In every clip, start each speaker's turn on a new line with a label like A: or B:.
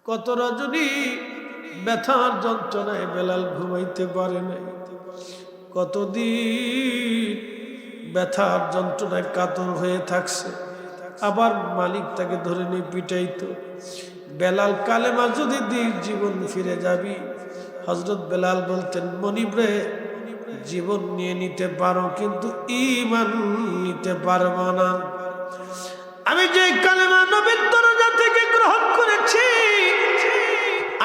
A: কত রজনী ব্যথার যন্ত্রণায় বেলাল ঘুমাইতে পারে নাই, কতদিন ব্যথার যন্ত্রণায় কাতর হয়ে থাকছে। আবার মালিক তাকে ধরে নিয়ে পিটাইতো। বেলাল কালেমা যদি দিস জীবন ফিরে যাবি। হযরত বেলাল বলতেন, মনিব রে, জীবন নিয়ে নিতে পারো কিন্তু ঈমান নিতে পারবো না। আমি যে কালেমা নবীর দরজা থেকে গ্রহণ করেছি,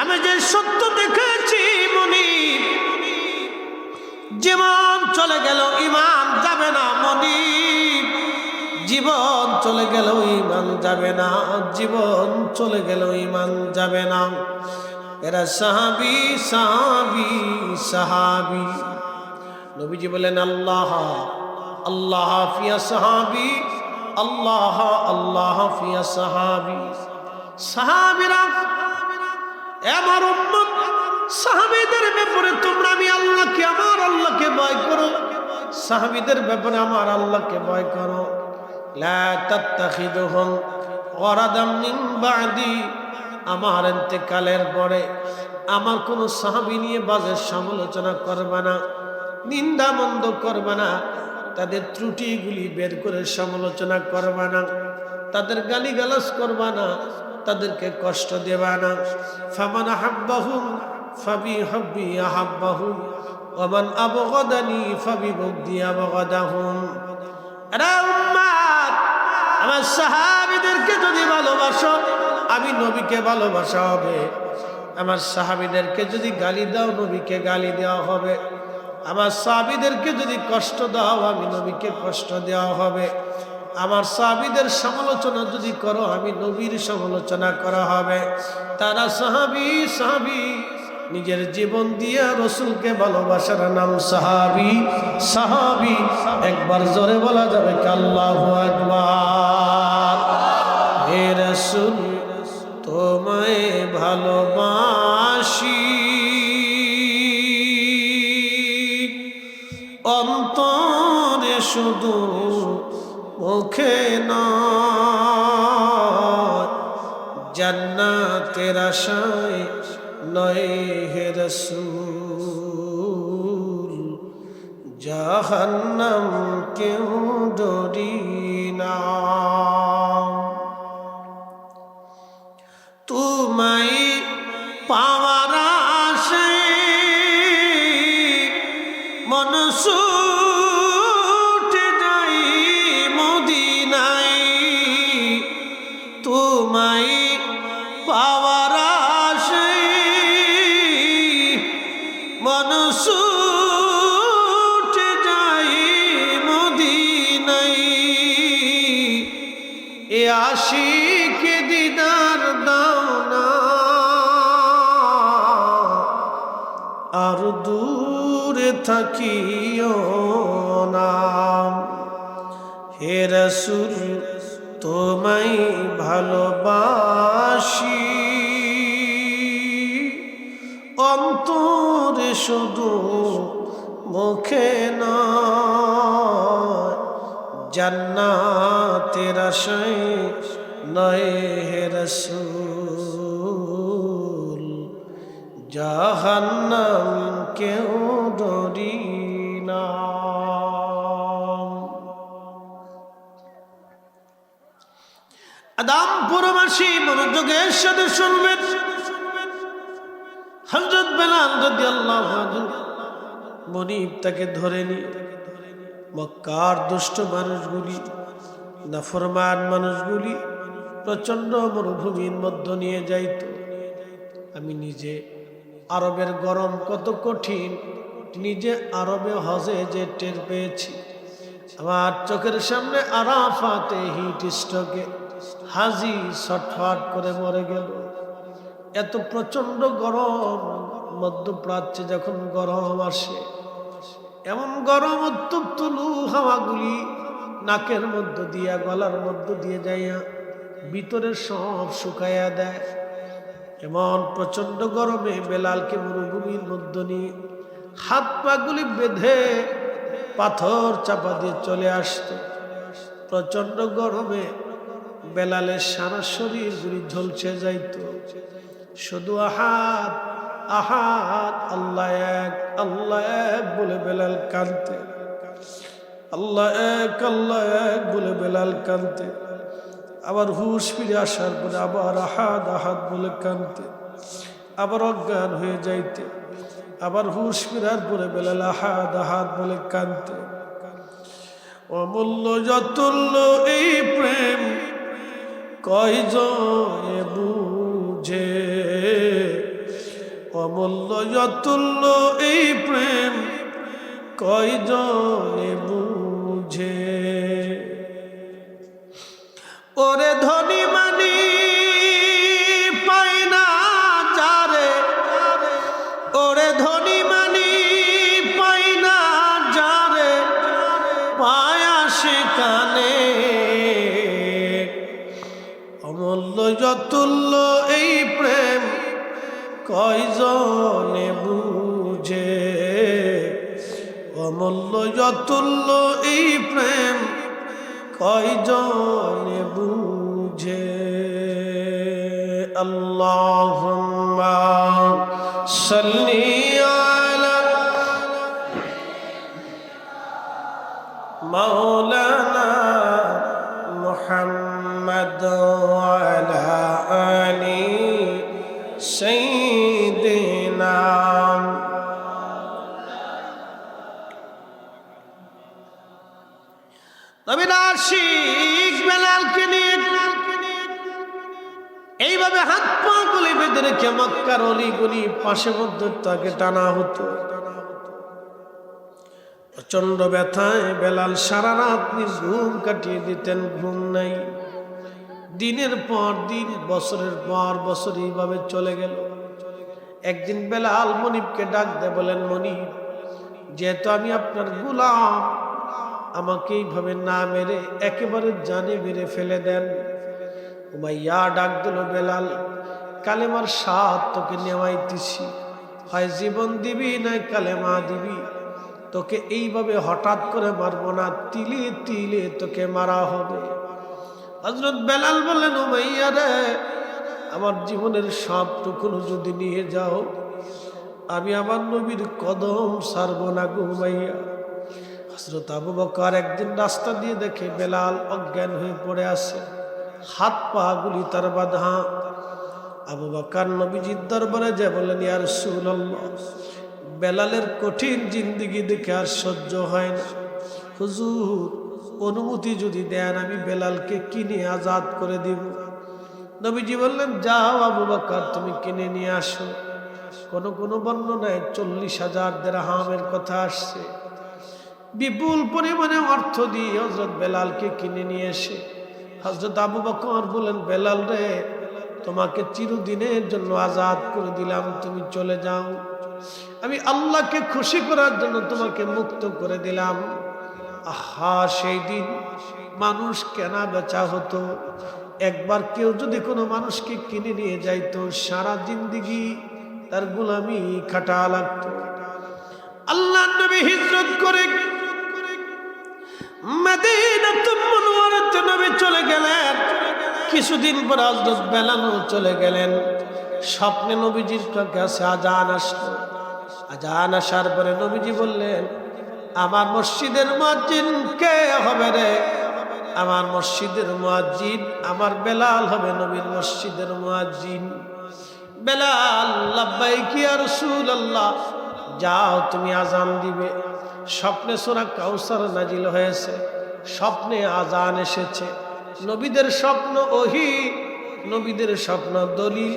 A: আমি যে সত্য দেখেছি, মনিব জীবন চলে গেল ঈমান যাবে না। মনিব জীবন চলে গেল ঈমান যাবে না, জীবন চলে গেল ঈমান যাবে না। এরা সাহাবী সাহাবী সাহাবী। নবীজি বলেন, আল্লাহ আল্লাহ ফিয়া সাহাবী, আল্লাহ আল্লাহ ফিয়া সাহাবী। সাহাবীরা আমার উম্মত, সাহাবীদের ব্যাপারে তোমরা আমি আল্লাহকে, আমার আল্লাহকে ভয় করো। সাহাবীদের ব্যাপারে আমার আল্লাহকে ভয় করো। লা তাত্তাখিযুহুম গরাদাম মিন বা'দি। আমার ইন্তেকালের পরে আমার কোন সাহাবী নিয়ে বাজে সমালোচনা করবে না, নিন্দা মন্দ করবে না, তাদের ত্রুটিগুলি বের করে সমালোচনা করবে না, তাদের গালিগালাজ করবে না, তাদেরকে কষ্ট দেবে না। ফামান আহাব্বাহুম ফাবিহুব্বি আহাব্বাহুম ওয়া মান আবগাদানি ফাবিবুগদি আবগাদাহুম। আরে উম্মত, আমার সাহাবীদেরকে যদি ভালোবাসো, আমি নবীকে ভালোবাসা হবে। আমার সাহাবীদেরকে যদি গালি দাও, নবীকে গালি দেওয়া হবে। আমার সাহাবীদেরকে যদি কষ্ট দাও, আমি নবীকে কষ্ট দেওয়া হবে। আমার সাহাবীদের সমালোচনা যদি করো, আমি নবীর সমালোচনা করা হবে। তারা সাহাবী সাহাবী, নিজের জীবন দিয়ে রাসূলকে ভালোবাসার নাম সাহাবী সাহাবী। একবার জোরে বলা যাবে কি আল্লাহু আকবার। হে রাসূল তোমায় ভালোবাসি, অন্তরে শুধু মুখে নয়, জান্নাতের আশায় নয় হে রাসূল, জাহান্নাম কেউ ডরি না। তোমায় পাওয়ার আশায় মন ছুটে যাই মদিনায়। তোমায় পাওয়ার আশায় মন ছুটে যাই মদিনায়। এ আশিকে দিদার দাও না, আর দূরে থাকিও না। হে রাসূল তোমায় ভালোবাসি, অন্তরে শুধু মুখে নয়, জান্নাতের আশায় নয় হে রাসূল, জাহান্নাম কেউ ডরি না। আদমপুরবাসী মনোযোগের সাথে শুনবেন। হযরত বেলাল রাদিয়াল্লাহু আনহু মনিব তাকে ধরে নিয়ে মক্কার দুষ্ট মানুষগুলি, নাফরমান মানুষগুলি প্রচন্ড মরুভূমির মধ্যে নিয়ে যাইত। আমি নিজে আরবের গরম কত কঠিন, নিজে আরবে হজে যে টের পেয়েছি। আমার চোখের সামনে আরাফাতে হিট স্ট্রোকে হাজি ছটফট করে মরে গেল। এত প্রচন্ড গরম, মধ্যপ্রাচ্যে যখন গরম আসে, এমন গরম উত্তপ্ত লু হাওয়াগুলি নাকের মধ্য দিয়া, গলার মধ্য দিয়ে যাইয়া ভিতরে সব শুকাইয়া দেয়। এমন প্রচন্ড গরমে বেলালকে মরুভূমির মধ্য নিয়ে হাত পাগুলি বেঁধে পাথর চাপা দিয়ে চলে আসতো। প্রচন্ড গরমে বেলালের সারা শরীর গুলি ঝলসে যাইত। শুধু আহাদ আহাদ, আল্লাহ এক বলে বেলাল কাঁদতে, আল্লাহ এক বলে বেলাল কাঁদতে। আবার হুশ ফিরে আসার পরে আবার আহাদ আহাদ বলে কাঁদতে, আবার অজ্ঞান হয়ে যাইতে। আবার হুশ ফিরার পরে বেলাল আহাদ আহাদ বলে কাঁদতে। অমূল্য যতুল্য এই প্রেম কয়জনে বুঝে, অমূল্য যতুল্য এই প্রেম কয়জনে বুঝে। ওরে ধনী মানি পাই না যারে, ওরে ধনী মানি পাই না যারে, পায়া সেখানে অমূল্য যতুল্য এই প্রেম কয়জনে বুঝে, অমূল্য যতুল্য এই প্রেম কয়জনে বুঝে। আল্লাহুম্মা সাল্লি আলা মাওলানা মুহাম্মদ ওয়া আলা আলি সাইয়্যিদিনা। নবীর আশিক বেলালকে নিয়ে এইভাবে হাত পা গুলি বেঁধে রেখে মক্কার অলিগলি পাশে মধ্যে তাকে টানা হতো। প্রচন্ড ব্যথায় বেলাল সারা রাত ঘুম কাটিয়ে দিতেন, ঘুম নাই। দিনের পর দিন, বছরের পর বছর এইভাবে চলে গেল। একদিন বেলাল মনিবকে ডাক দেয়, বলেন মনিব, যেহেতু আমি আপনার গোলাম, আমাকে এইভাবে না মেরে একেবারে জানে মেরে ফেলে দেন। উমাইয়া ডাক দিল, বেলাল কালেমার স্বাদ তোকে নেওয়াইতেছি, হয় জীবন দিবি নয় কালেমা দিবি, তোকে এইভাবে হঠাৎ করে মারবো না, তিলে তিলে তোকে মারা হবে। হযরত বেলাল বললেন, উমাইয়া রে, আমার জীবনের সবটুকুনো যদি নিয়ে যাও, আমি আমার নবীর কদম ছাড়বো না গো উমাইয়া। হযরত আবু বকর একদিন রাস্তা দিয়ে দেখে বেলাল অজ্ঞান হয়ে পড়ে আছে, হাত পা গুলি তার বাঁধা। আবু বকর নবীজির দরবারে যে বললেন, ইয়া রাসূলুল্লাহ, বেলালের কঠিন জিন্দেগি দেখে আর সহ্য হয় না, হুজুর অনুমতি যদি দেন আমি বেলালকে কিনে আজাদ করে দিব। নবীজি বললেন, যাও আবু বকর, তুমি কিনে নিয়ে আসো। কোন বর্ণনায় 40,000 দিরহামের কথা আসছে। বিপুল পরিমাণে অর্থ দিয়ে হযরত বেলালকে কিনে নিয়ে এসে হযরত আবু বকর বলেন, বেলাল রে, তোমাকে চিরদিনের জন্য আজাদ করে দিলাম, তুমি চলে যাও। আমি আল্লাহকে খুশি করার জন্য তোমাকে মুক্ত করে দিলাম। আহা, সেই দিন মানুষ কেনা বেচা হতো। একবার কেউ যদি কোনো মানুষকে কিনে নিয়ে যাইতো, সারা জিন্দেগি তার গোলামি খাটা লাগতো। আল্লাহর নবী হিজরত করে মদিনাতুল মুনওয়ারাতে নবী চলে গেলেন। কিছুদিন পর হযরত বেলালও চলে গেলেন। স্বপ্নে নবীজির কাছে আজান আসলো। আজান আসার পরে নবীজি বললেন, আমার মসজিদের মুয়াজ্জিন কে হবে রে? আমার মসজিদের মুয়াজ্জিন আমার বেলাল হবে, নবীর মসজিদের মুয়াজ্জিন। বেলাল, লাব্বাইক ইয়া রাসূলুল্লাহ, যাও তুমি আজান দিবে। স্বপ্নে সূরা কাউসার নাজিল হয়েছে, স্বপ্নে আজান এসেছে। নবীদের স্বপ্ন ওহী, নবীদের স্বপ্ন দলিল।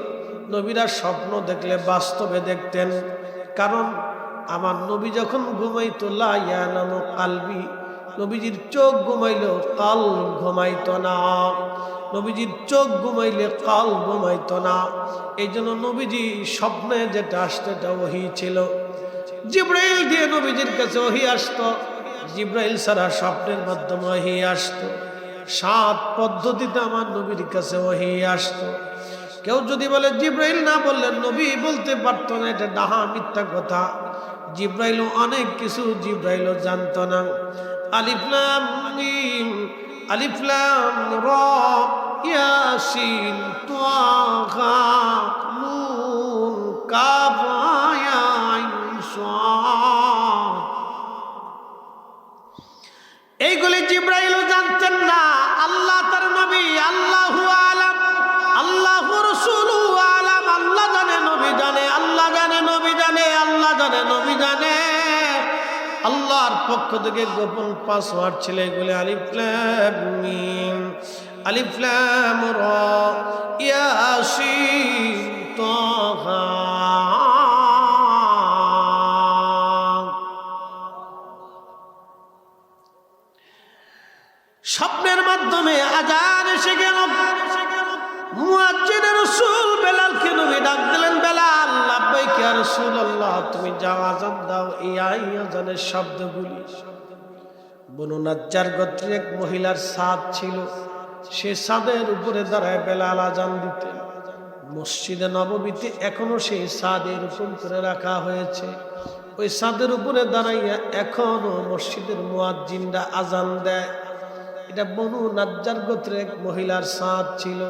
A: নবীরা স্বপ্ন দেখলে বাস্তবে দেখতেন, কারণ আমার নবী যখন ঘুমাইতো লা ইয়ানামু কালবি, নবীজির চোখ ঘুমাইলেও কাল ঘুমাইতো না। নবীজির চোখ ঘুমাইলে কাল ঘুমাইতো না। এই জন্য নবীজি স্বপ্নে যেটা আসতো এটা ওহী ছিল। জিব্রাইল দিয়ে নবীজির কাছে ওহী আসতো, জিব্রাইল ছাড়া স্বপ্নের মাধ্যমে ওহী আসতো। 7 পদ্ধতিতে আমার নবীর কাছে ওহী আসতো। কেউ যদি বলে জিব্রাইল না বললেন নবী বলতে পারতো না, এটা ডাহা মিথ্যা কথা। জিব্রাইলও অনেক কিছু জিব্রাইলও জানতো না। আলিফ লাম মিম, আলিফ লাম রা, ইয়াসিন তাহা নুন কাফ হা আইন সাদ। এইগুলি জিবরাইলও জানতেন না। আল্লাহ তার নবী, আল্লাহু আলাম, আল্লাহু রাসূলুহু আলাম। আল্লাহ জানে, নবী জানে, আল্লাহ জানে, নবী জানে, আল্লাহ জানে, নবী জানে। আল্লাহর পক্ষ থেকে গোপন পাসওয়ার্ড ছিল এগুলি। আলিফ লাম মিম, আলিফ লাম রা, ইয়াসিন তাহা। স্বপ্নের মাধ্যমে আযান এসে গেল। মুয়াজ্জিন রাসূল বেলালকে নবী ডাক দিলেন, বেলাল লাব্বাইক ইয়া রাসূলুল্লাহ, তুমি যাও আযান দাও। এই আযানের শব্দগুলি বনু নাজ্জার গোত্রের এক মহিলার ছাদ ছিল, সে ছাদের উপরে দাঁড়ায় বেলাল আযান দিতেন। মসজিদে নববীতে এখনো সেই ছাদ এরকম করে রাখা হয়েছে। ওই ছাদের উপরে দাঁড়াইয়া এখনো মসজিদের মুয়াজ্জিনরা আযান দেয়। এটা বনু নাজ্জার গোত্রের এক মহিলার ছাদ ছিল।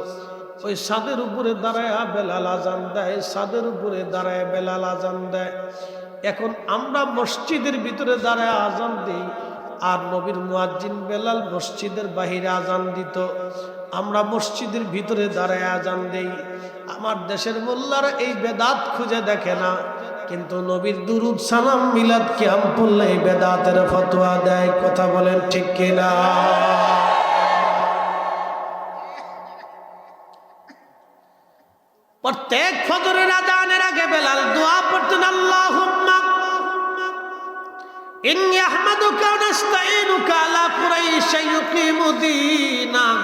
A: ওই ছাদের উপরে দাঁড়ায় বেলাল আযান দেয়, ছাদের উপরে দাঁড়ায় বেলাল আযান দেয়। এখন আমরা মসজিদের ভিতরে দাঁড়ায় আযান দিই, আর নবীর মুয়াজ্জিন বেলাল মসজিদের বাহিরে আযান দিত। আমরা মসজিদের ভিতরে দাঁড়ায় আযান দেই। আমার দেশের মোল্লারা এই বেদাত খুঁজে দেখে না, কিন্তু নবীর দুরূদ সালাম মিলাদ কিয়াম পড়লে এই বেদাতের ফতোয়া দেয়। কথা বলেন ঠিক কিনা? প্রত্যেক ফজরের আযানের আগে বেলাল দোয়া পড়তেন, আল্লাহুম্মা ইন্নী আহমাদুকা ওয়া নাস্তাঈনুকা আলা কুরাইশ ইউকিমু দীনাক।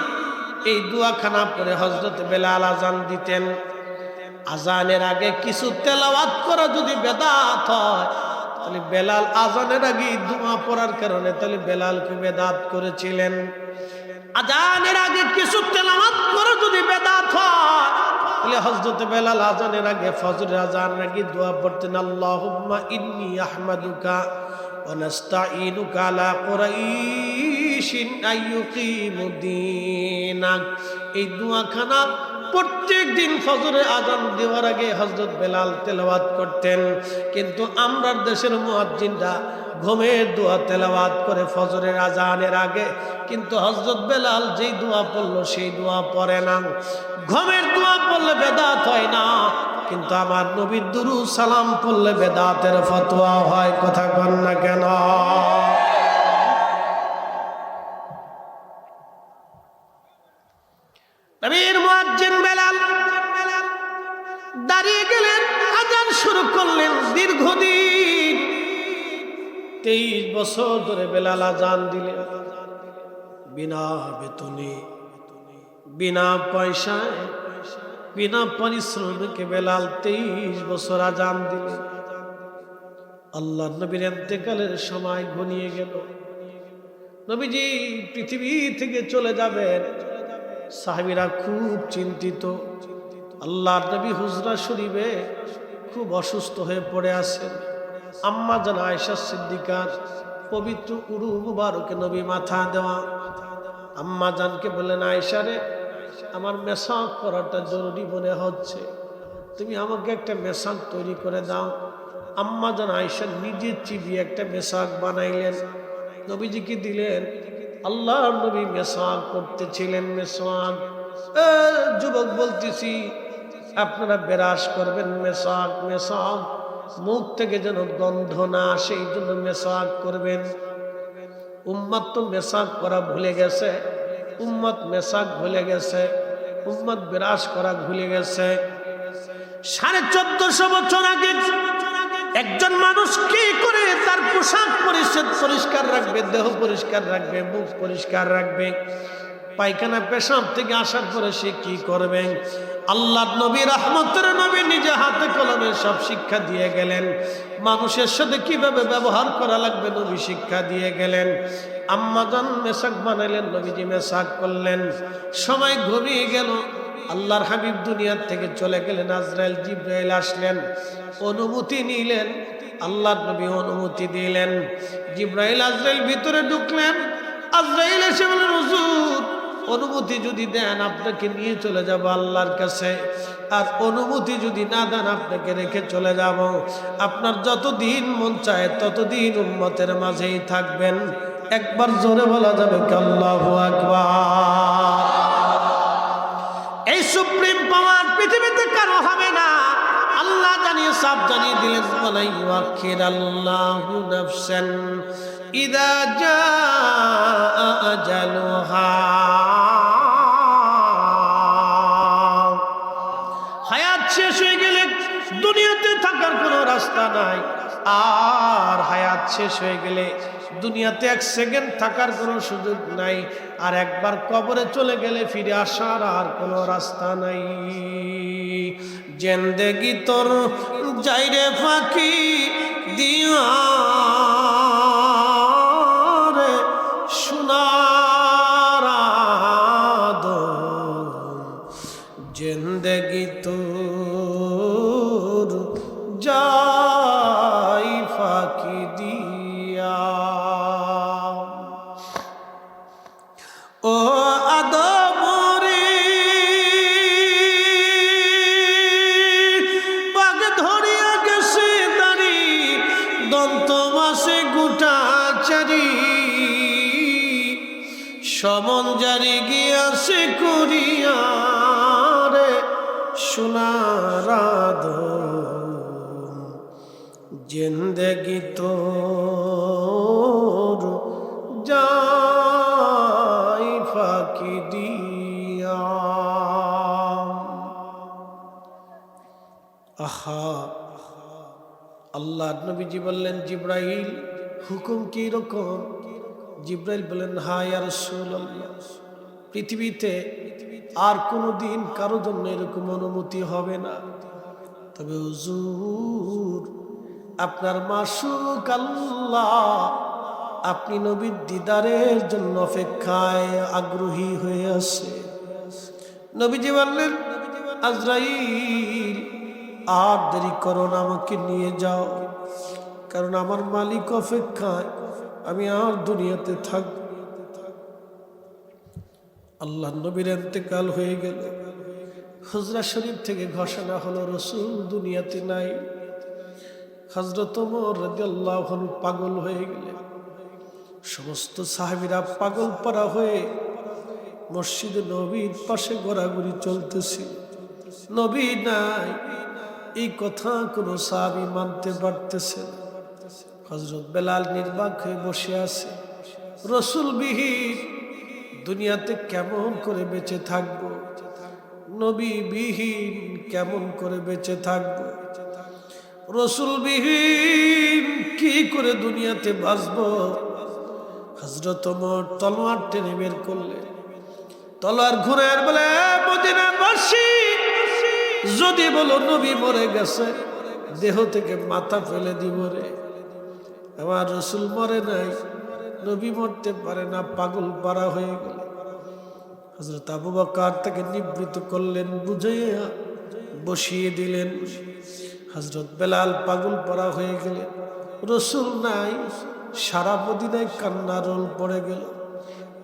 A: এই দোয়াখানা পড়ে হযরত বেলাল আযান দিতেন। আযানের আগে কিছু তেলাওয়াত করা যদি বেদাত হয়, তাহলে বেলাল আযানের আগে দোয়া পড়ার কারণে তাহলে বেলালকে বেদাত করেছিলেন। আযানের আগে কিছু তেলাওয়াত করা যদি বেদাত হয়, তাহলে হযরত বেলাল আযানের আগে ফজরের আযানের আগে দোয়া পড়তেন, আল্লাহুম্মা ইন্নী আহমাদুকা ওয়া নাস্তাঈনুকা আলা কুরাইশিন আইয়ুকিমু দীনাক। এই দোয়াখানা প্রত্যেক দিন ফজরের আযান দেওয়ার আগে হযরত বেলাল তেলাওয়াত করতেন। কিন্তু আমরা দেশের মুয়াজ্জিনরা ঘুমের দোয়া তেলাওয়াত করে ফজরের আযানের আগে, কিন্তু হযরত বেলাল যেই দোয়া পড়লো সেই দোয়া পড়ে না। ঘুমের দোয়া পড়লে বেদাত হয় না, কিন্তু আমার নবীর দুরূদ সালাম পড়লে বেদাতের ফতোয়া হয়। কথা কন না কেন? নবীর মুয়াজ্জিন বেলাল দাঁড়িয়ে গেলেন, আযান শুরু করলেন। দীর্ঘদিন 23 বছর ধরে বেলাল আযান দিলেন, বিনা বেতনে, বিনা পয়সায়, বিনা পরিশ্রমে বেলাল 23 বছর আযান দিলেন। আল্লাহর নবীর ইন্তেকালের সময় ঘনিয়ে গেল। নবীজি পৃথিবী থেকে চলে যাবেন। সাহাবীরা খুব চিন্তিত। আল্লাহর নবী হুজরা শরীফে খুব অসুস্থ হয়ে পড়ে আছেন। আম্মা জান আয়েশা সিদ্দিকার পবিত্র উরু মুবারকে নবী মাথা দেওয়া। আম্মা জানকে বললেন, আয়েশা রে, আমার মেসাক করাটা জরুরি মনে হচ্ছে, তুমি আমাকে একটা মেসাক তৈরি করে দাও। আম্মা জান আয়েশা নিজে চিবিয়ে একটা মেসাক বানাইলেন, নবীজিকে দিলেন। আল্লাহর নবী মেসাক করতেছিলেন। মেসাক, যুবক বলতেছি, আপনারা বেরাস করবেন মেসাক। মেসাক মুখ থেকে যেন গন্ধ না আসে, এই জন্য মেসাক করবেন। উম্মত তো মেসাক করা ভুলে গেছে, উম্মত মেসাক ভুলে গেছে, উম্মত বেরাস করা ভুলে গেছে। 1450 বছর আগে একজন মানুষ কি করে তার পোশাক পরিষ্কার রাখবে, দেহ পরিষ্কার রাখবে, মুখ পরিষ্কার রাখবে, পায়খানা পেশাব থেকে আসার পরে সে কি করবে? আল্লাহর নবী, রহমতের নবী নিজে হাতে কলমে সব শিক্ষা দিয়ে গেলেন। মানুষের সাথে কিভাবে ব্যবহার করা লাগবে নবী শিক্ষা দিয়ে গেলেন। আম্মা জান মেসাক বানাইলেন, নবীজি মেসাক করলেন। সময় ঘনিয়ে গেল, আল্লাহর হাবিব দুনিয়ার থেকে চলে গেলেন। আজরাইল জিবরাইল আসলেন, অনুমতি নিলেন। আল্লাহর নবী অনুমতি দিলেন। জিবরাইল আজরাইল ভিতরে ঢুকলেন। আজরাইল এসে বললেন, হুজুর অনুমতি যদি দেন আপনাকে নিয়ে চলে যাব আল্লাহর কাছে, আর অনুমতি যদি না দেন আপনাকে রেখে চলে যাব। আপনার যতদিন মন চায় ততদিন উম্মতের মাঝেই থাকবেন। একবার জোরে বলা যাবে কি আল্লাহু আকবার। এই সুপ্রিম পাওয়ার পৃথিবীতে কারো হবে না। আল্লাহ জানিয়ে সাফ জানিয়ে দিলেন, ওয়ালাই ওয়াখিরাল্লাহু নাফসান ইযা জাআ আজালুহা। হায়াত শেষ হয়ে গেলে দুনিয়াতে থাকার কোনো রাস্তা নাই, আর হায়াত শেষ হয়ে গেলে দুনিয়াতে এক সেকেন্ড থাকার কোনো সুযোগ নাই, আর একবার কবরে চলে গেলে ফিরে আসার আর কোনো রাস্তা নাই। জিন্দেগি তোর যাইরে ফাঁকি দিয়া রে সোনার আদম, জিন্দেগি তোর যাই ফাঁকি দিয়া। ও আদম রে পাগ ধরিয়া গেছে দাড়ি, দন্ত মাসে গোটা চারি, সমন জারি গিয়াছে করিয়া রে সোনার আদম, জিন্দেগি তোর যাই ফাঁকি দিয়া। আহা, আল্লাহ নবীজি বললেন, জিব্রাইল হুকুম কি রকম? জিব্রাইল বলেন, হ্যাঁ ইয়া রাসূলুল্লাহ, পৃথিবীতে আর কোনোদিন কারো জন্য এরকম অনুমতি হবে না। তবে হুজুর, আপনার মাশুক আল্লাহ আপনি নবীর দিদারের জন্য অপেক্ষায় আগ্রহী হয়ে আছে। নবীজি বললেন, আজরাইল আর দেরি করো না, আমাকে নিয়ে যাও, কারণ আমার মালিক অপেক্ষায়, আমি আর দুনিয়াতে থাকব। আল্লাহ নবীর ইন্তেকাল হয়ে গেল। হুজরা শরীফ থেকে ঘোষণা হলো, রাসূল দুনিয়াতে নাই। হযরত ওমর রাদিয়াল্লাহু আনহু পাগল হয়ে গেলেন। সমস্ত সাহাবীরা পাগল পারা হয়ে মসজিদে নবীর পাশে ঘোরাঘুরি চলতেছিল। নবী নাই, এই কথা কোনো সাহাবী মানতে পারতেছে না। হযরত বেলাল নির্বাক হয়ে বসে আছে। রাসূল বিহীন দুনিয়াতে কেমন করে বেঁচে থাকব? নবী বিহীন কেমন করে বেঁচে থাকব? রাসূল বিহীন কি করে দুনিয়াতে বাঁচব? হযরত ওমর তলোয়ার টেনে বের করলেন। তলোয়ার ঘুরায় বলে, মদিনাবাসী যদি বলো নবী মরে গেছে, দেহ থেকে মাথা ফেলে দিব রে। আমার রাসূল মরে নাই, নবী মরতে পারে না, পাগল পারা হয়ে গেল। হযরত আবু বকর তাকে নিবৃত করলেন, বুঝাইয়া বসিয়ে দিলেন। হযরত বেলাল পাগল পারা হয়ে গেলেন। রাসূল নাই, সারা মদিনায় কান্নার রোল পড়ে গেল।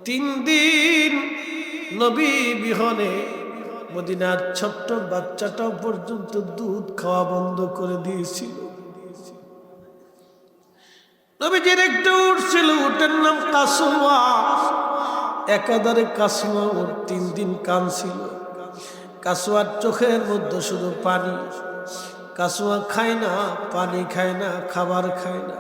A: 3 দিন নবী বিহনে মদিনার ছোট্ট বাচ্চাটাও পর্যন্ত দুধ খাওয়া বন্ধ করে দিয়েছিল। নবীজির একটা উট ছিল, উটের নাম কাসওয়া। একাধারে কাসওয়া ওর 3 দিন কাঁদছিল। কাসওয়ার চোখের মধ্যে শুধু পানি। কাসওয়া খায় না, পানি খায় না, খাবার খায় না।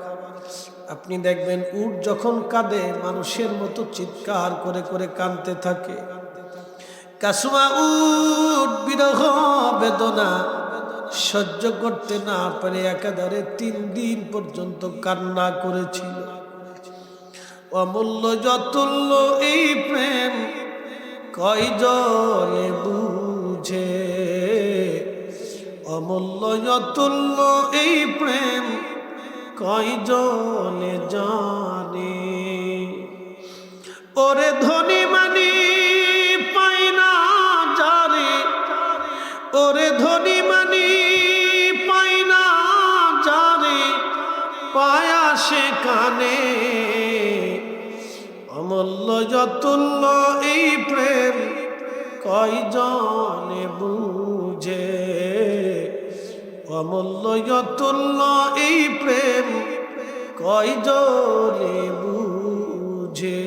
A: আপনি দেখবেন উট যখন কাঁদে মানুষের মতো চিৎকার করে করে কাঁদতে থাকে। কাসওয়া উট বিরহ বেদনা সহ্য করতে না পারে একাধারে 3 দিন পর্যন্ত কান্না করেছিল। অমূল্য যতুল্য এই প্রেম কয়জনে বুঝে, অমূল্য যতুল্য এই প্রেম কয়জনে জানে। ওরে ধনী মানি পাই না যারে, ওরে ধনী মানি পাই না যারে, পায়া সে কানে। অমূল্য যতুল্য এই প্রেম কয়জনে বুঝে, অমূল্য যতুল্য এই প্রেম কয়জনে বুঝে।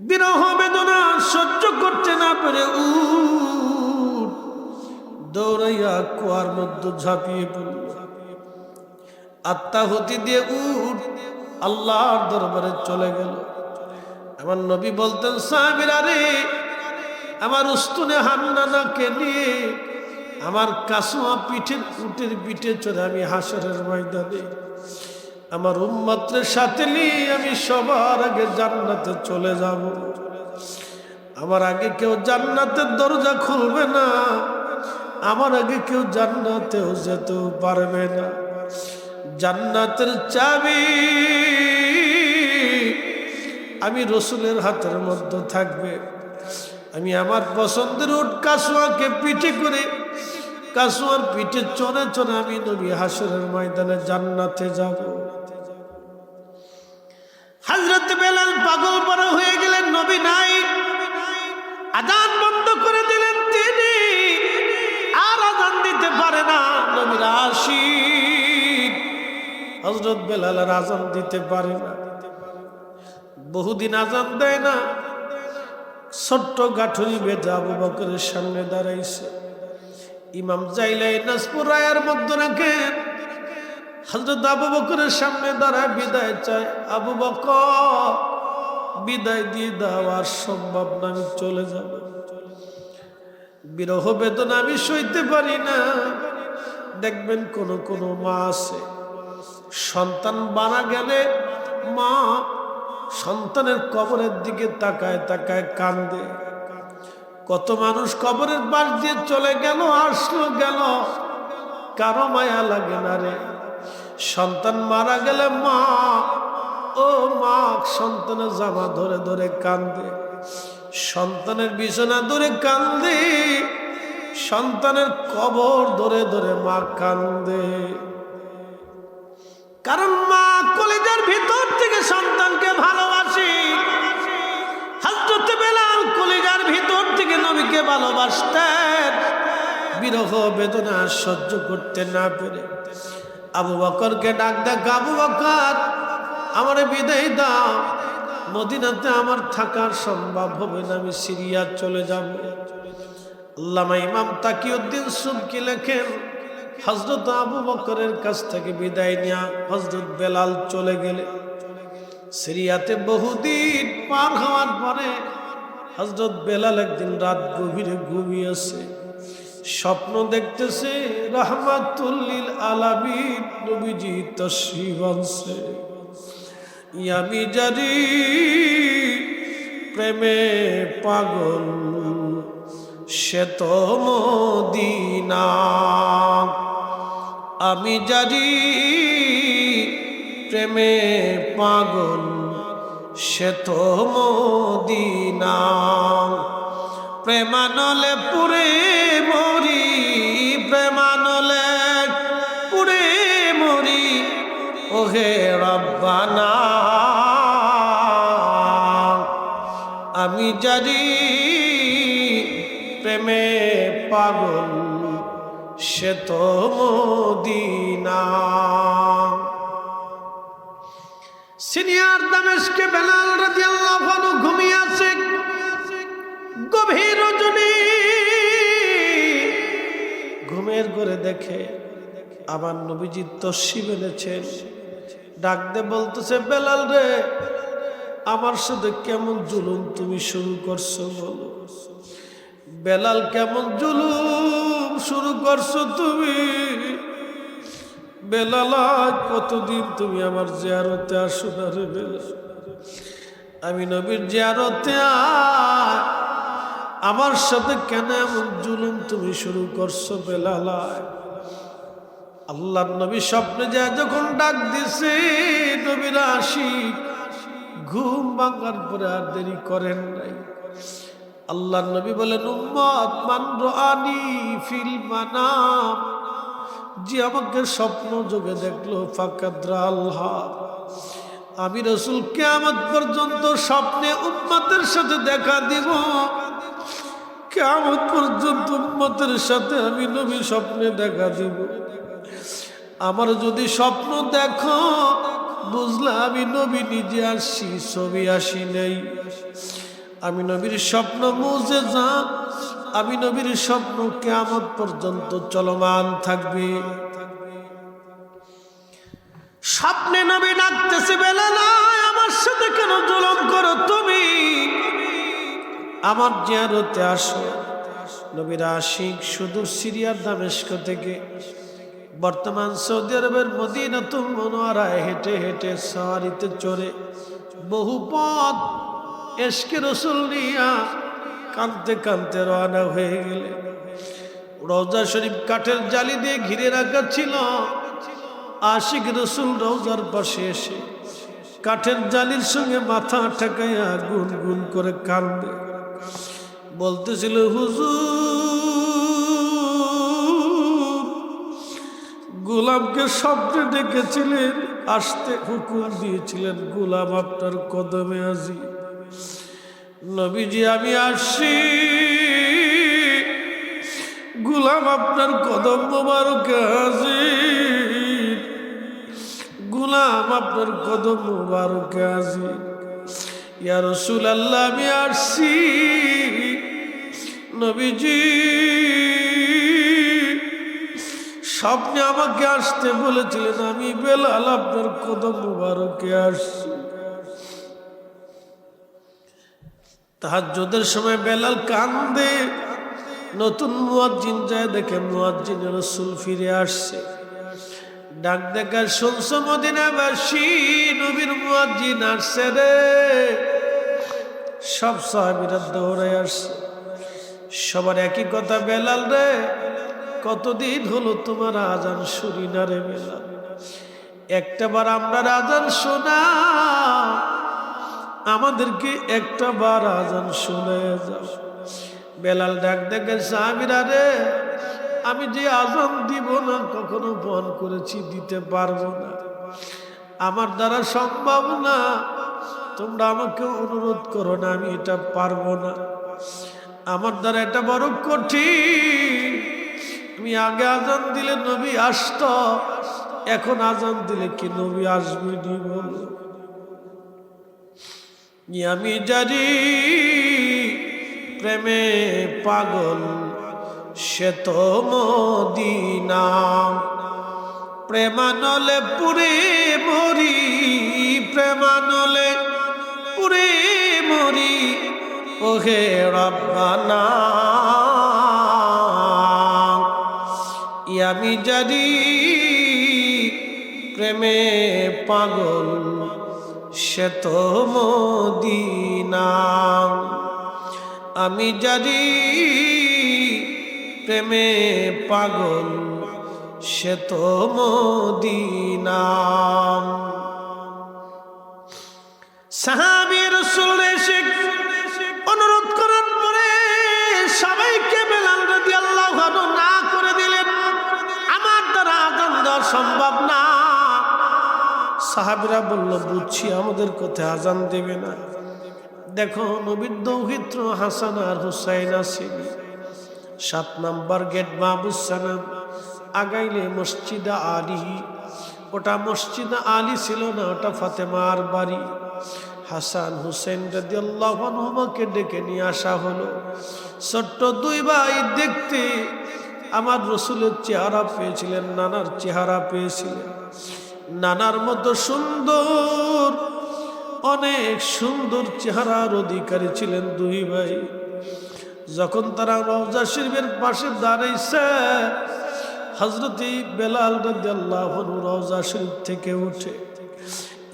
A: বিরহ বেদনা সহ্য করতে না পেরে উট দৌড়াইয়া কুয়ার মধ্যে ঝাঁপিয়ে পড়ল। আত্মাহুতি দিয়ে উট আল্লাহর দরবারে চলে গেল। আমার নবী বলতেন, সাহাবীরা রে, আমার উস্তুনে হান্নানাকে নিয়ে আমার কাসুয়া পিঠের উটের পিঠে চড়ে আমি হাসরের ময়দানে আমার উম্মতের সাথে নিয়ে আমি সবার আগে জান্নাতে চলে যাব। আমার আগে কেউ জান্নাতের দরজা খুলবে না, আমার আগে কেউ জান্নাতেও যেতেও পারবে না। জান্নাতের চাবি আমি রসুলের হাতের মধ্যে থাকবে। আমি আমার পছন্দের উট কাসুয়াকে পিঠে করে কাসুয়ার পিঠে চড়ে চড়ে আমি নবী হাসরের ময়দানে জান্নাতে যাব। হযরত বেলাল পাগল পরা হয়ে গেলেন, নবী নাই, আযান বন্ধ করে দিলেন তিনি, আর আযান দিতে পারে না। নবীর আশিক হযরত বেলাল আর আযান দিতে পারে না, বহুদিন আযান দেয় না। ছোট্ট গাঠুরি বেঁধে আবু বকরের সামনে দাঁড়াইছে। ইমাম জাইলাই নাসপুর রায়ের মধ্যে রাখেন। হযরত আবু বকরের সামনে দাঁড়ায় বিদায় চায়। আবু বকর, বিদায় দিয়ে দাও, আর সম্ভব না, আমি চলে যাব। বিরহ বেদনা আমি সইতে পারি না। দেখবেন কোন কোন মা আছে, সন্তান মারা গেলে মা সন্তানের কবরের দিকে তাকায় তাকায় কান্দে। কত মানুষ কবরের পাশ দিয়ে চলে গেল, আসলো গেল, কারো মায়া লাগে না রে। সন্তান মারা গেলে মা, ও মা, সন্তানের জামা ধরে ধরে কান্দে, সন্তানের বিছানা ধরে কান্দে, সন্তানের কবর ধরে ধরে মা কান্দে। কারণ মা কলিজার ভিতর থেকে সন্তানকে ভালোবাসে। হযরত বেলাল কলিজার ভিতর থেকে নবীকে ভালোবাসতেন। বিরহ বেদনা সহ্য করতে না পেরে আবু বকরকে ডাক দেয়, আবু বকর, আমারে বিদায় দাও, মদিনাতে আমার থাকার সম্ভব হবে না, আমি সিরিয়া চলে যাব। আল্লামা ইমাম তাকিউদ্দিন সুবকি লেখেন, হযরত আবু বকরের কাছ থেকে বিদায় নিয়ে হযরত বেলাল চলে গেলে সিরিয়াতে বহুদিন পার হওয়ার পরে হযরত বেলাল একদিন রাত গভীরে ঘুমিয়েছে। স্বপ্ন দেখতেছে রাহমাতুল লিল আলামিন নবীজি তাশরীফ আনছে। আমি জানি প্রেমে পাগল সে তো মদিনা, আমি জানি প্রেমে পাগল সে তো মদিনা। প্রেমানলে পুরে মরি, প্রেমানলে পুরে মরি, ওহে রব্বানা। আমি জানি প্রেমে পাগল সে তো মদিনা। সিনিয়র দামেস্কে বেলাল রাদিয়াল্লাহু আনহু ঘুমিয়ে আছে। গভীর রজনী ঘুমের ঘরে দেখে আমার নবীজি তশরিফ এনেছেন। ডাক দে বলতেছে, বেলাল রে, আমার সাথে কেমন জুলুম তুমি শুরু করছো বলো। বেলাল, কেমন জুলুম শুরু করছো তুমি? বেলাল, কতদিন তুমি আমার জিয়ারতে আসো না রে বেলাল? আমি নবীর জিয়ারতে আমার সাথে কেন এমন জুলুম তুমি শুরু করছো বেলাল? আল্লাহর নবী স্বপ্নে যায় যখন ডাক দিছে, নবীর আশিক ঘুম ভাঙার পরে আর দেরি করেন নাই। আল্লাহর নবী বলেন, উম্মত, মান রাআনি ফিল মানাম, যে আমাকে স্বপ্ন যোগে দেখলো, ফাকাদ রাআল হক, আমি রাসূল কিয়ামত পর্যন্ত স্বপ্নে উম্মতের সাথে দেখা দিব। কিয়ামত পর্যন্ত উম্মতের সাথে আমি নবী স্বপ্নে দেখা দিব। আমার যদি স্বপ্ন দেখো বুঝলা আমি নবী নিজে আসছি, ছবি আসি নাই। আমি নবীর স্বপ্ন মুজিজা, আমি নবীর স্বপ্ন কিয়ামত পর্যন্ত চলমান থাকবে। স্বপ্নে নবী ডাকতেছে, বেলাল আমার সাথে কেন জুলুম করো তুমি, আমার জিয়ারতে আসো। নবীর আশিক সুদূর সিরিয়ার দামেস্ক থেকে বর্তমান সৌদি আরবের মদিনাতুল মুনাওয়ারায় হেঁটে হেঁটে সওয়ারিতে চড়ে বহু পথ এশকে রসুল নিয়া কাঁদতে কাঁদতে রওনা হয়ে গেলে রওজা শরীফ কাঠের জালি দিয়ে ঘিরে রাখা ছিল। আশিক রসুল রওজার পাশে এসে কাঠের জালির সঙ্গে মাথা ঠেকাইয়া গুন গুন করে কাঁদে, বলতেছিল, হুজুর গোলামকে স্বপ্নে ডেকেছিলেন, আসতে হুকুম দিয়েছিলেন, গোলাম আপনার কদমে আজি। নবীজি আমি আসছি, গোলাম আপনার কদম মোবারকে আজি, গোলাম আপনার কদম মোবারকে আজি। ইয়া রাসূলুল্লাহ আমি আসছি। নবীজি স্বপ্নে আমাকে আসতে বলেছিলেন, আমি বেলাল আপনার কদম মোবারকে আসছি। তাহাজ্জুদের সময় বেলাল কান্দে। নতুন মুয়াজ্জিন যায় দেখে মুয়াজ্জিন রাসূল ফিরে আসছে। ডাক দেখা, শুনছো মদিনাবাসী, নবীর মুয়াজ্জিন আসছে রে। সব সাহাবীরা দৌড়ে আসছে। সবার একই কথা, বেলাল রে কতদিন হলো তোমার আজান শুনি না রে বেলাল, একটাবার আমরা আজান শোনা, আমাদেরকে একটাবার আজান শোনায় যাও। বেলাল ডাক দেখে, সাহাবীরা রে আমি যে আজান দিব না কখনো বন করেছি, দিতে পারবো না, আমার দ্বারা সম্ভব না, তোমরা আমাকে অনুরোধ করো না, আমি এটা পারবো না, আমার দ্বারা এটা বড় কঠিন। তুমি আগে আজান দিলে নবী আসত, এখন আজান দিলে কি নবী আসবে নি বলো? আমি জানি প্রেমে পাগল সে তো মদিনা, প্রেমানলে পুরে মরি, প্রেমানলে পুরে মরি, ওহে রব্বানা। আমি জানি প্রেমে পাগল সে তো মদিনা, আমি জানি প্রেমে পাগল সে তো মদিনা। সাহাবী রাসূল এসে অনুরোধ করার পরে সবাইকে বেলাল রাদিয়াল্লাহু আনহু না করে দিলেন, আমার দ্বারা আযান দেওয়া সম্ভব না। সাহাবীরা বলল, বুঝছি আমাদের কোথায় আযান দেবে না। দেখো নবীর দৌহিত্র হাসান আর হুসাইন আছেন, 7 নম্বর গেট মাহবুস সালাম আগাইলে মসজিদে আলী, ওটা মসজিদে আলী ছিল না, ওটা ফাতেমার বাড়ি। হাসান হুসেন রাদিয়াল্লাহু আনহুমাকে ডেকে নিয়ে আসা হলো। ছোট্ট 2 ভাই দেখতে আমার রসুলের চেহারা পেয়েছিলেন, নানার চেহারা পেয়েছিলেন, নানার মতো সুন্দর, অনেক সুন্দর চেহারার অধিকারী ছিলেন 2 ভাই। যখন তারা রওজা শরীফের পাশে দাঁড়াইছে, হযরত বেলাল রাদিয়াল্লাহু আনহু রওজা শরীফ থেকে উঠে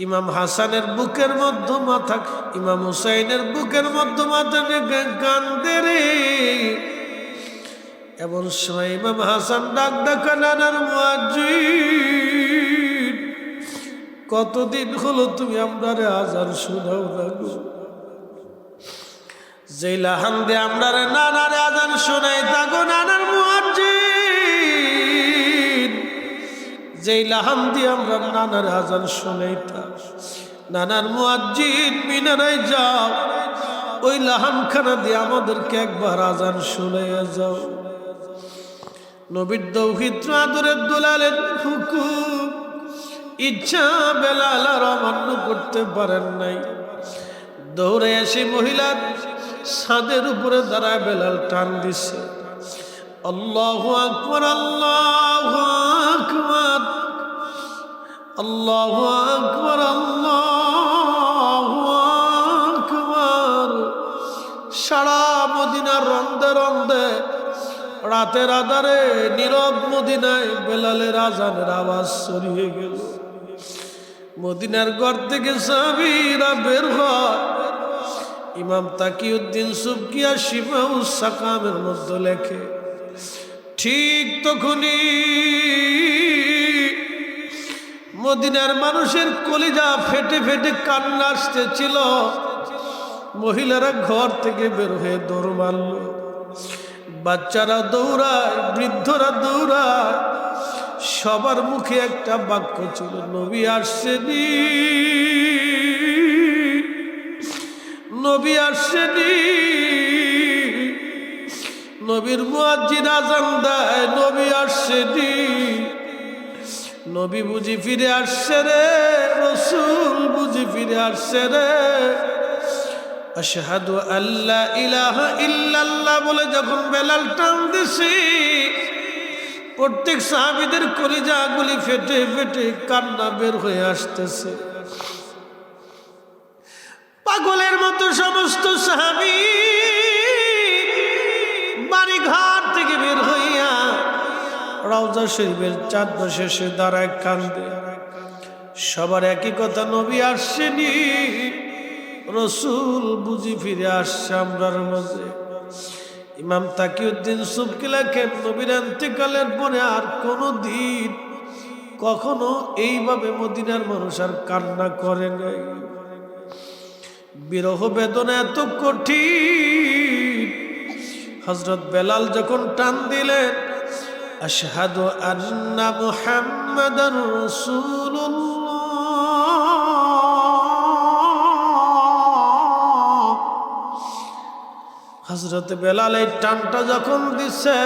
A: ইমাম হাসানের বুকের মধ্যে মাথা, ইমাম হুসাইনের বুকের মধ্যে মাথা রেখে কান্দে রে। এমন সময় ইমাম হাসান ডাক ডাকা, নানার মুয়াজ্জিন কতদিন হলো তুমি আমরারে আযান শোনাও না গো, যেই লাহান দিয়ে আমরারে নানারে আযান শোনাই তাগো নানার মুয়াজ্জিন, যেই লাহান দিয়ে আমরা নানার আযান শোনাইতা, নানার মুয়াজ্জিন মিনারায় যাও, ওই লাহানখানা দিয়ে আমাদেরকে একবার আজান শুনাইয়া যাও। নবীর তৌহিদ আদরের দুলালের হুকুম ইচ্ছা বেলাল আর অমান্য করতে পারেন নাই। দৌড়ে এসে মহিলার ছাদের উপরে দাঁড়ায় বেলাল টান দিছে, আল্লাহু আকবার, আল্লাহু আকবার, আল্লাহু আকবার, আল্লাহু আকবার। সারা মদিনার রন্দে রন্দে রাতের আধারে নীরব মদিনায় বেলালের আজানের আওয়াজ ছড়িয়ে গেল। মদিনার ঘর থেকে সাহাবীরা বের হয়। ইমাম তাকিউদ্দিন সুবকিয়া শিফাউস সাকামের মধ্যে লেখে, ঠিক তখনই মদিনার মানুষের কলিজা ফেটে ফেটে কান্না আসতেছিল। মহিলারা ঘর থেকে বের হয়ে দৌড় মারল, বাচ্চারা দৌড়ায়, বৃদ্ধরা দৌড়ায়। সবার মুখে একটা বাক্য ছিল, নবী আসছেনি, নবী আসছেনি। নবীর মুয়াজ্জিন আযান দেয়, নবী আসছেনি। নবী বুঝি ফিরে আসছে রে, রাসূল বুঝি ফিরে আসছে রে। আশহাদু আল্লা ইলাহা ইল্লাল্লাহ বলে যখন বেলাল টান দিছে, প্রত্যেক সাহাবীদের কলিজাগুলি ফেটে ফেটে কান্না বের হয়ে আসতেছে। পাগলের মতো সমস্ত সাহাবী বাড়ি ঘর থেকে বের হইয়া রওজা শরীফের চারপাশে এসে দাঁড়ায় কান্দে। সবার একই কথা, নবী আসছেনি, রাসূল বুঝি ফিরে আসছে আমরার মাঝে। ইমাম তাকিউদ্দিন সুবকি লেখেন, নবীর ইন্তেকালের পরে আর কোনো দিন কখনো এইভাবে মদিনার মানুষ আর কান্না করে নাই। বিরহ বেদনা এত কঠিন, হযরত বেলাল যখন টান দিলেন, আশহাদু আন্না মুহাম্মাদার রাসূলুল্লাহ, হযরত বেলাল এই টানটা যখন দিছে,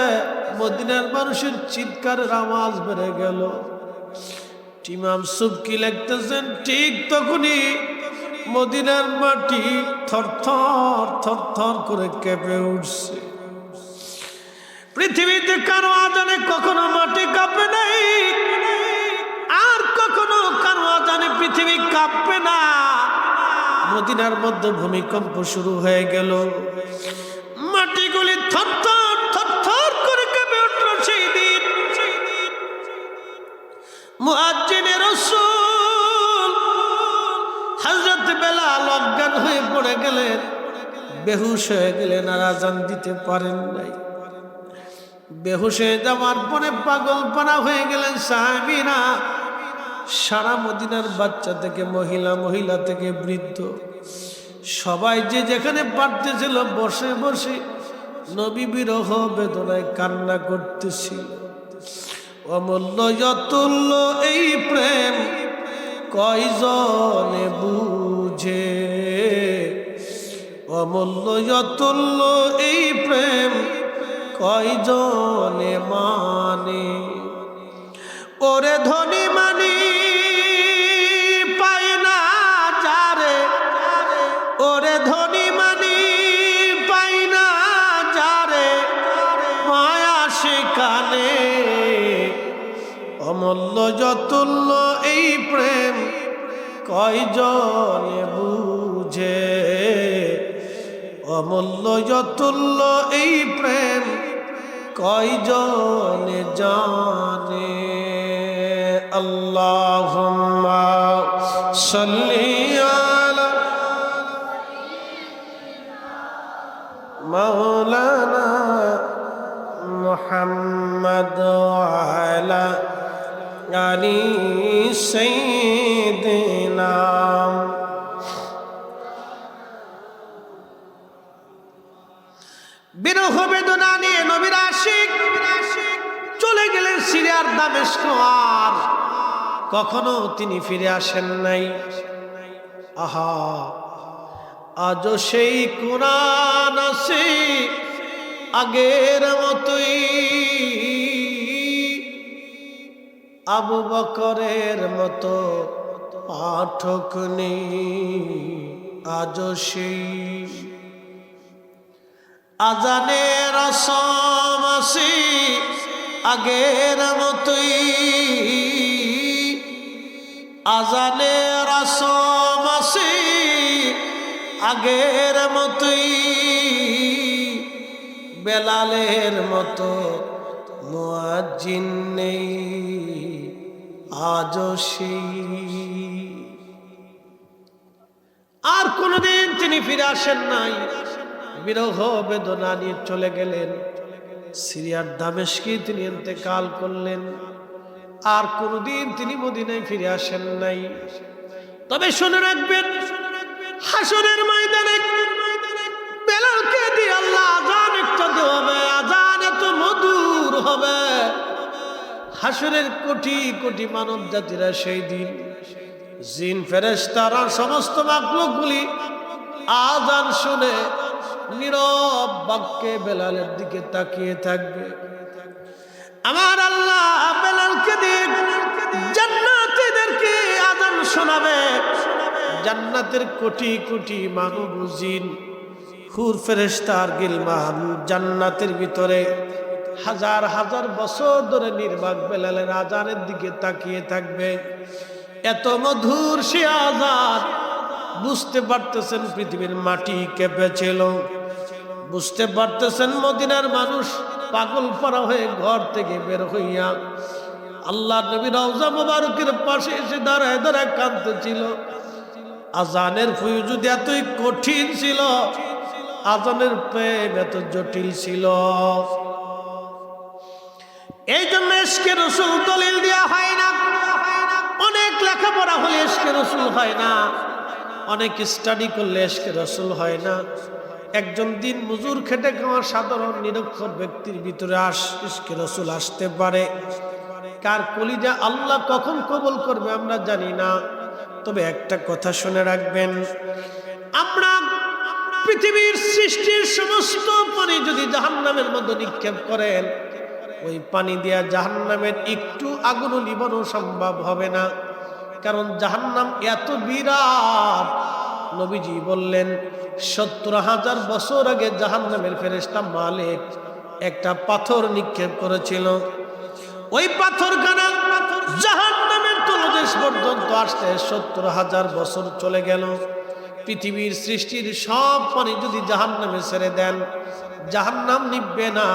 A: মদিনার মানুষের চিৎকারের আওয়াজ বেড়ে গেল। ইমাম সুবকি লিখতেছেন, ঠিক তখনই মদিনার মাটি থরথর থরথর করে কেঁপে উঠছে। পৃথিবীতে কারো আজানে কখনো মাটি কাঁপে নাই, আর কখনো কারো আজানে পৃথিবী কাঁপবে না। মদিনার মধ্যে ভূমিকম্প শুরু হয়ে গেল, মাটিগুলি থরথর থরথর করে কেঁপে উঠল। সেই দিন মুয়াজ্জিনে রাসূল হযরত বেলাল অজ্ঞান হয়ে পড়ে গেলেন, বেহুশ হয়ে গেলেন, আর আজান দিতে পারেন নাই। বেহুশ হয়ে যাওয়ার পরে পাগলপাড়া হয়ে গেলেন সাহাবীরা। সারা মদিনার বাচ্চা থেকে মহিলা, মহিলা থেকে বৃদ্ধ, সবাই যে যেখানে পারতেছিল বসে বসে নবী বিরহ বেদনায় কান্না করতেছিল। অমূল্য অতুল্য এই প্রেম কয়জনে বুঝে, অমূল্য অতুল্য এই প্রেম কয়জনে মানে। ওরে ধনী মানি পায় না যারে, ওরে ধনী মানি পায় না যারে, মায়া সেখানে। অমূল্য অতুল্য এই প্রেম কয়জনে বুঝে, অমূল্য অতুল্য এই প্রেম কয়জনে জানে। আল্লাহুম্মা সাল্লি আলা মাওলানা মুহাম্মদ ওয়া আলা আলি সাইয়্যিদিনা। বিরহ বেদনা নিয়ে নবীর আশিক চলে গেলেন সিরিয়ার দামেস্ক, আর কখনো তিনি ফিরে আসেন নাই। আহা আজও সেই কোরআন আছে আগের মতোই, আবু বকরের মতো পাঠক নেই আজও সেই। আজানের রসম আছে আগের মতোই, আজানের রসম আছে আগের মতোই, বেলালের মতো মুয়াজ্জিন নেই আজও সেই। আর কোনদিন তিনি ফিরে আসেন নাই, বিরহ বেদনা নিয়ে চলে গেলেন। সিরিয়ার দামেস্কে তিনি ইন্তেকাল করলেন। আর কোনদিন তিনি মদিনায় ফিরে আসেন নাই। তবে শুনে রাখবেন, হাসরের ময়দানে বেলালকে দিয়ে আল্লাহ আযান একটা দেবে, আযান এত মধুর হবে, হাসরের কোটি কোটি মানব জাতিরা সেই দিন, জিন ফেরেশতারা সমস্ত মাখলুকগুলি আযান শুনে নীরব বাক্যে বেলালের দিকে তাকিয়ে থাকবে। আমার আল্লাহ বেলালকে দিয়ে জান্নাতীদেরকে আযান শোনাবে। জান্নাতের কোটি কোটি মানব জিন, হুর ফেরেশতা আর গিলমান জান্নাতের ভিতরে হাজার হাজার বছর ধরে নির্বাক বেলালের আযানের দিকে তাকিয়ে থাকবে। এত মধুর সে আযান, বুঝতে পারতেছেন পৃথিবীর মাটি কেঁপেছিল, বুঝতে পারতেছেন মদিনার মানুষ পাগল পারা হয়ে ঘর থেকে বের হইয়া আল্লাহ নবী রওজা মুবারকের পাশে এসে দাঁড়ায় দাঁড়ায় কাঁদতেছিল। আযানের ফয়জুদ এতই কঠিন ছিল, আযানের প্রেম এত জটিল ছিল। এই জন্য ইশকে রাসূল দলিল দেওয়া হয় না। অনেক লেখাপড়া হলে ইশকে রাসূল হয় না, অনেক স্টাডি করলে ইশকে রাসূল হয় না। একজন দিন মজুর খেটে খাওয়া সাধারণ নিরক্ষর ব্যক্তির ভিতরে ইশকে রাসূল আসতে পারে। কার কলিজা আল্লাহ কখন কবুল করবে আমরা জানি না। তবে একটা কথা শুনে রাখবেন, আমরা পৃথিবীর সৃষ্টির সমস্ত পানি যদি জাহান্নামের মধ্যে নিক্ষেপ করেন, ওই পানি দিয়া জাহান্নামের একটু আগুনও নিবানো সম্ভব হবে না। কারণ জাহান্নাম এত বিরাট। নবীজি বললেন ৭০,০০০ বছর আগে জাহান্নামের ফেরেশতা মালিক একটা পাথর নিক্ষেপ করেছিল। ওই পাথরখানা জাহান্নামের তলদেশ পর্যন্ত আসতে ৭০,০০০ বছর চলে গেল। পৃথিবীর সৃষ্টির সব পানি যদি জাহান্নামে ছেড়ে দেন, জাহান্নাম নিববে না।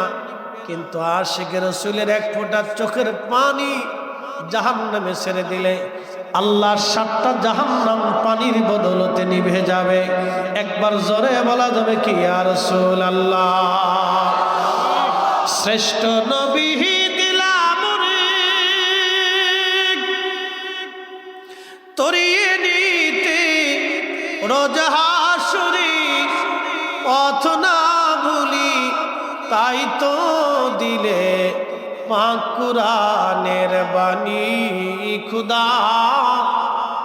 A: কিন্তু আশিকে রাসূলের এক ফোঁটা চোখের পানি জাহান্নামে ছেড়ে দিলে আল্লাহর ৭টা জাহান্নাম পানির বদলতে নিভে যাবে। একবার জোরে বলা যাবে কি ইয়া রাসূলুল্লাহ। শ্রেষ্ঠ নবী দিলাম রে তরিয়ে নিতে রোজ হাসরে, পথ না ভুলি তাই তো দিলে পাক কুরআনের বাণী। খুদা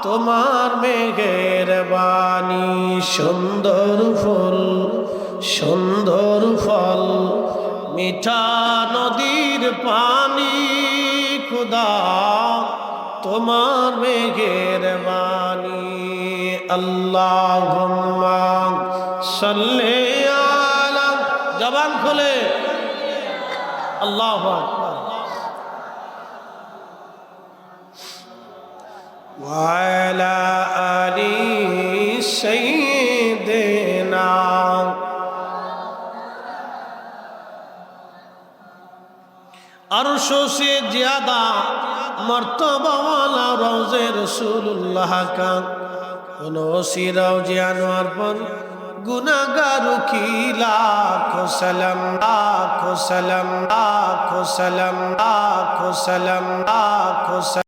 A: তোমার মেঘের বাণী, সুন্দর ফুল সুন্দর ফল মিঠা নদীর পানি। খুদা তোমার মেঘের বাণী। আল্লাহুম্মা সাল্লি আলা, জবান খুলে আল্লাহু আকবার। ওয়া আলা আলি সাইয়্যিদিনা। अर्शों से ज्यादा मर्तबा वाला रोज़े रसूलुल्लाह का, उसी रोज़े अनवर पर गुनाहगारों की लाखों सलाम, लाखों सलाम, लाखों सलाम, लाखों सलाम, लाखों सलाम।